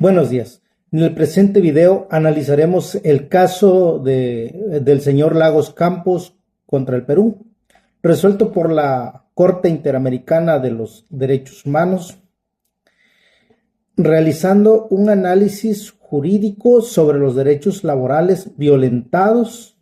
Buenos días. En el presente video analizaremos el caso del señor Lagos Campos contra el Perú, resuelto por la Corte Interamericana de los Derechos Humanos, realizando un análisis jurídico sobre los derechos laborales violentados,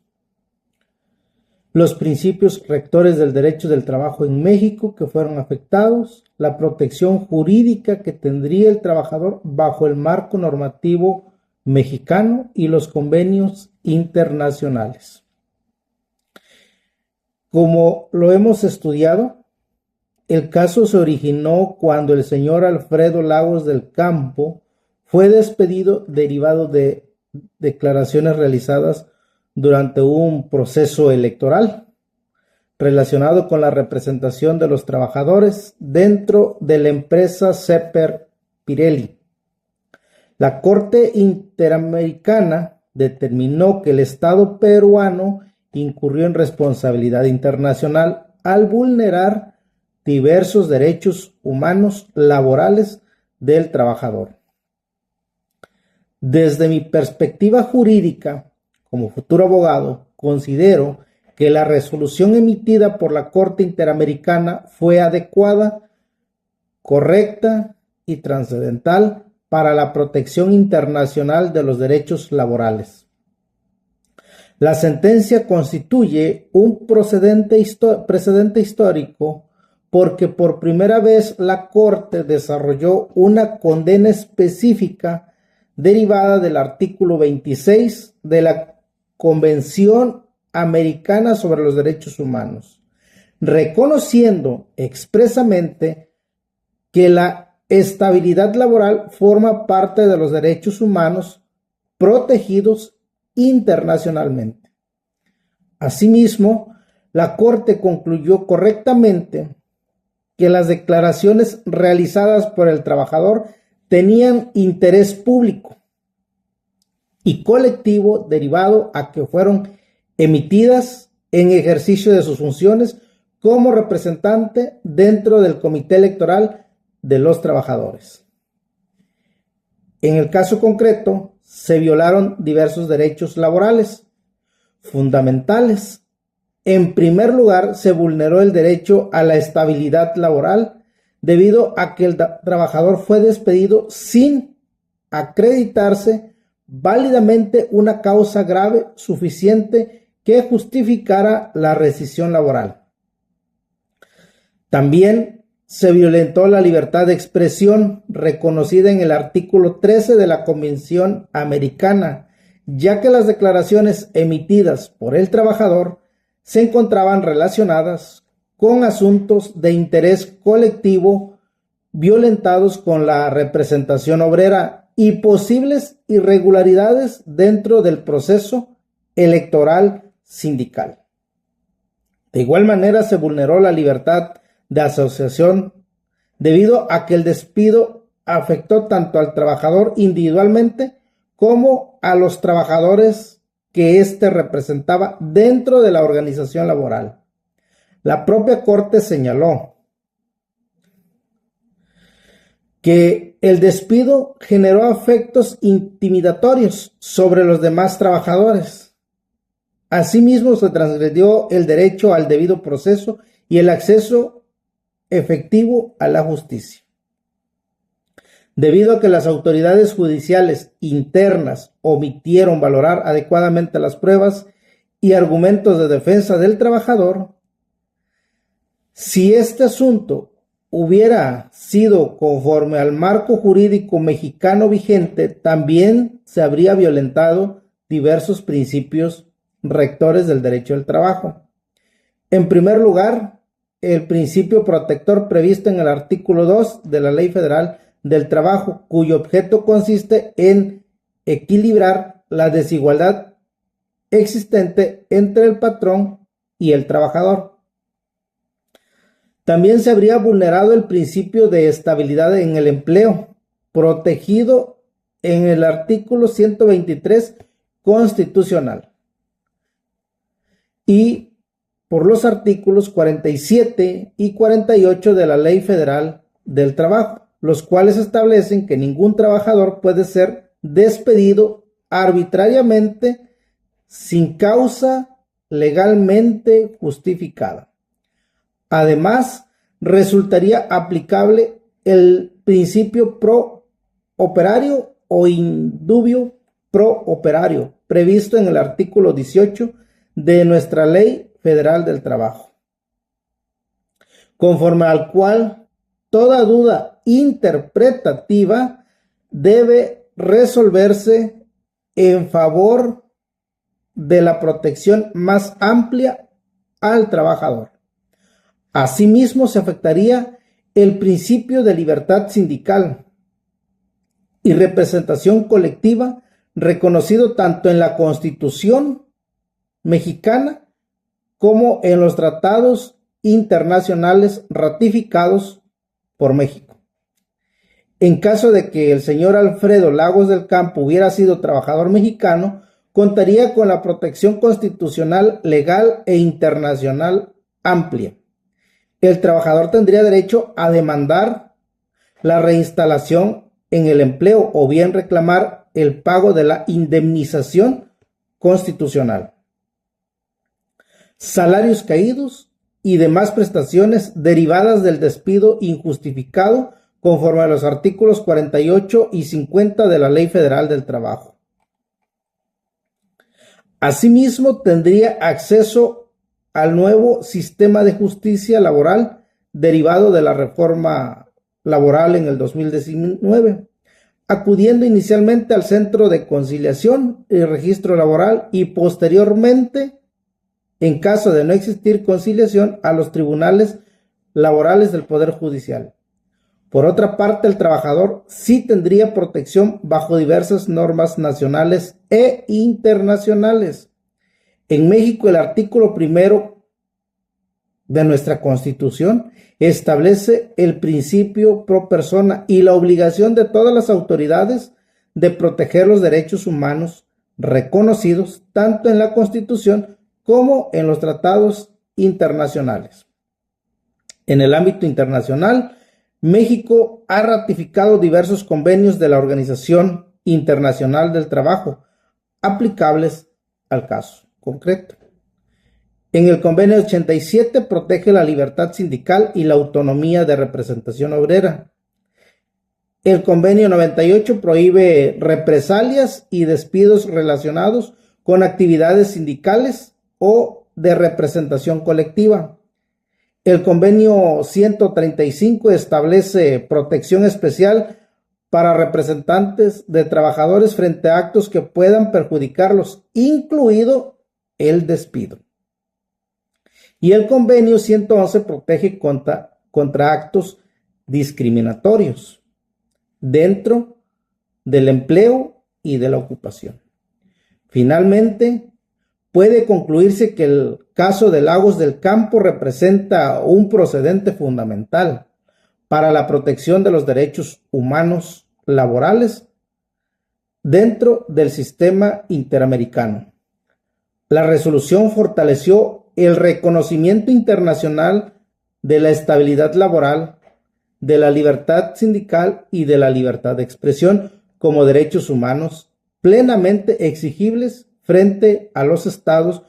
los principios rectores del derecho del trabajo en México que fueron afectados, la protección jurídica que tendría el trabajador bajo el marco normativo mexicano y los convenios internacionales. Como lo hemos estudiado, el caso se originó cuando el señor Alfredo Lagos del Campo fue despedido derivado de declaraciones realizadas durante un proceso electoral relacionado con la representación de los trabajadores dentro de la empresa Sepper Pirelli. La Corte Interamericana determinó que el Estado peruano incurrió en responsabilidad internacional al vulnerar diversos derechos humanos laborales del trabajador. Desde mi perspectiva jurídica, como futuro abogado, considero que la resolución emitida por la Corte Interamericana fue adecuada, correcta y trascendental para la protección internacional de los derechos laborales. La sentencia constituye un precedente histórico porque por primera vez la Corte desarrolló una condena específica derivada del artículo 26 de la Convención Americana sobre los Derechos Humanos, reconociendo expresamente que la estabilidad laboral forma parte de los derechos humanos protegidos internacionalmente. Asimismo, la Corte concluyó correctamente que las declaraciones realizadas por el trabajador tenían interés público y colectivo derivado a que fueron emitidas en ejercicio de sus funciones como representante dentro del Comité Electoral de los Trabajadores. En el caso concreto, se violaron diversos derechos laborales fundamentales. En primer lugar, se vulneró el derecho a la estabilidad laboral debido a que el trabajador fue despedido sin acreditarse válidamente una causa grave suficiente que justificara la rescisión laboral. También se violentó la libertad de expresión reconocida en el artículo 13 de la Convención Americana, ya que las declaraciones emitidas por el trabajador se encontraban relacionadas con asuntos de interés colectivo violentados con la representación obrera y posibles irregularidades dentro del proceso electoral sindical. De igual manera, se vulneró la libertad de asociación debido a que el despido afectó tanto al trabajador individualmente como a los trabajadores que éste representaba dentro de la organización laboral. La propia Corte señaló que el despido generó efectos intimidatorios sobre los demás trabajadores. Asimismo, se transgredió el derecho al debido proceso y el acceso efectivo a la justicia. Debido a que las autoridades judiciales internas omitieron valorar adecuadamente las pruebas y argumentos de defensa del trabajador, si este asunto hubiera sido conforme al marco jurídico mexicano vigente, también se habría violentado diversos principios rectores del derecho del trabajo. En primer lugar, el principio protector previsto en el artículo 2 de la Ley Federal del Trabajo, cuyo objeto consiste en equilibrar la desigualdad existente entre el patrón y el trabajador. También se habría vulnerado el principio de estabilidad en el empleo, protegido en el artículo 123 constitucional y por los artículos 47 y 48 de la Ley Federal del Trabajo, los cuales establecen que ningún trabajador puede ser despedido arbitrariamente sin causa legalmente justificada. Además, resultaría aplicable el principio pro operario o in dubio pro operario, previsto en el artículo 18 de nuestra Ley Federal del Trabajo, conforme al cual toda duda interpretativa debe resolverse en favor de la protección más amplia al trabajador. Asimismo, se afectaría el principio de libertad sindical y representación colectiva reconocido tanto en la Constitución mexicana como en los tratados internacionales ratificados por México. En caso de que el señor Alfredo Lagos del Campo hubiera sido trabajador mexicano, contaría con la protección constitucional, legal e internacional amplia. El trabajador tendría derecho a demandar la reinstalación en el empleo o bien reclamar el pago de la indemnización constitucional, salarios caídos y demás prestaciones derivadas del despido injustificado conforme a los artículos 48 y 50 de la Ley Federal del Trabajo. Asimismo, tendría acceso al nuevo sistema de justicia laboral derivado de la reforma laboral en el 2019, acudiendo inicialmente al Centro de Conciliación y Registro Laboral y posteriormente, en caso de no existir conciliación, a los tribunales laborales del Poder Judicial. Por otra parte, el trabajador sí tendría protección bajo diversas normas nacionales e internacionales. En México, el artículo 1 de nuestra Constitución establece el principio pro persona y la obligación de todas las autoridades de proteger los derechos humanos reconocidos tanto en la Constitución como en los tratados internacionales. En el ámbito internacional, México ha ratificado diversos convenios de la Organización Internacional del Trabajo aplicables al caso concreto. En el convenio 87 protege la libertad sindical y la autonomía de representación obrera. El convenio 98 prohíbe represalias y despidos relacionados con actividades sindicales o de representación colectiva. El convenio 135 establece protección especial para representantes de trabajadores frente a actos que puedan perjudicarlos, incluido el despido. Y el convenio 111 protege contra actos discriminatorios dentro del empleo y de la ocupación. Finalmente, puede concluirse que el caso de Lagos del Campo representa un precedente fundamental para la protección de los derechos humanos laborales dentro del sistema interamericano. La resolución fortaleció el reconocimiento internacional de la estabilidad laboral, de la libertad sindical y de la libertad de expresión como derechos humanos plenamente exigibles frente a los estados,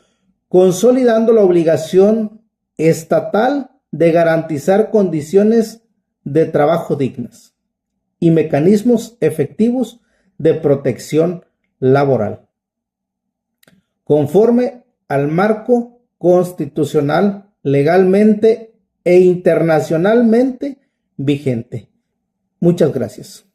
consolidando la obligación estatal de garantizar condiciones de trabajo dignas y mecanismos efectivos de protección laboral, conforme al marco constitucional, legalmente e internacionalmente vigente. Muchas gracias.